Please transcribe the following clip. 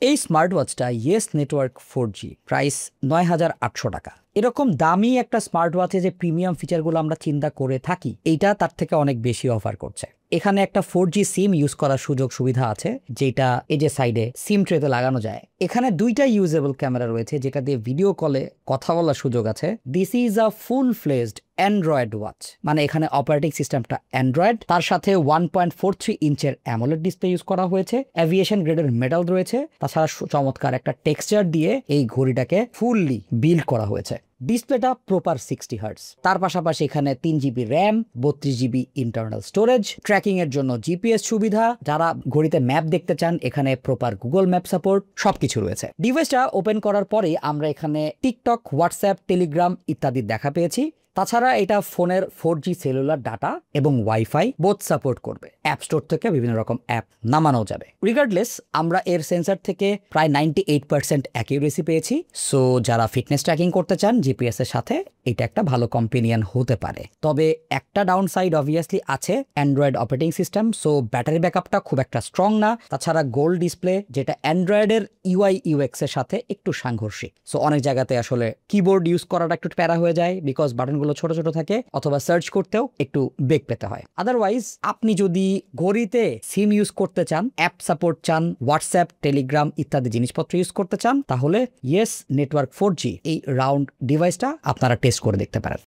এই স্মার্ট ওয়াচটা yes network 4G, price ৯,৮০০ টাকা। এরকম দামি একটা স্মার্ট ওয়াচে যে প্রিমিয়াম ফিচারগুলো আমরা চিন্তা করে থাকি, এইটা তার থেকে অনেক বেশি অফার করছে। এখানে একটা 4G সিম ইউজ করার সুযোগ সুবিধা আছে, যেটা এই যে সাইডে সিম ট্রেতে লাগানো যায়। এখানে দুইটা ইউজেবল ক্যামেরা রয়েছে, যেটা দিয়ে ভিডিও কলে কথা বলার সুযোগ আছে। This is a full fledged Android watch, মানে এখানে অপারেটিং সিস্টেমটা অ্যান্ড্রয়েড, তার সাথে 1.43 ইঞ্চের অ্যামোলেড ডিসপ্লে ইউজ করা হয়েছে, এভিয়েশন গ্রেডের মেটাল রয়েছে, তাছাড়া চমৎকার একটা টেক্সচার দিয়ে এই ঘড়িটাকে ফুললি বিল্ড করা হয়েছে। ডিসপ্লেটা প্রপার 60 হার্টজ, তার পাশাপাশি এখানে 3GB RAM, 32GB internal storage, tracking এর জন্য জিপিএস সুবিধা, যারা ঘড়িতে ম্যাপ দেখতে চান এখানে প্রপার গুগল ম্যাপ সাপোর্ট, সবকিছু রয়েছে। ডিভাইসটা ওপেন করার পরেই আমরা এখানে টিকটক, হোয়াটসঅ্যাপ, টেলিগ্রাম ইত্যাদি দেখা পেয়েছি। তাছাড়া এটা ফোনের 4G সেলুলার ডাটা এবং ওয়াইফাই বোথ সাপোর্ট করবে। অ্যাপ স্টোর থেকে বিভিন্ন রকম অ্যাপ নামানো যাবে। রিগার্ডলেস, আমরা এর সেন্সর থেকে প্রায় 98% অ্যাকিউরেসি পেয়েছি। সো যারা ফিটনেস ট্র্যাকিং করতে চান জিপিএস এর সাথে, এটা একটা ভালো কম্পেনিয়ন হতে পারে। তবে একটা ডাউন সাইড অবভিয়াসলি আছে, Android operating system, so battery ব্যাকআপটা খুব একটা স্ট্রং না। তাছাড়া গোল্ড ডিসপ্লে, যেটা অ্যান্ড্রয়েডের ইউআই ইউএক্স এর সাথে একটু সাংঘর্ষিক। সো অনেক জায়গাতে আসলে কিবোর্ড ইউজ করাটা একটু প্যারা হয়ে যায়, বিকজ বাটনগুলো ছোট ছোট থাকে, অথবা সার্চ করতেও একটু বেগ পেতে হয়। আদারওয়াইজ আপনি যদি ঘড়িতে সিম ইউজ করতে চান, অ্যাপ সাপোর্ট চান, হোয়াটসঅ্যাপ, টেলিগ্রাম ইত্যাদি জিনিসপত্র ইউজ করতে চান, তাহলে ইয়েস নেটওয়ার্ক 4G এই রাউন্ড ডিভাইসটা আপনারা টেস্ট করে দেখতে পারেন।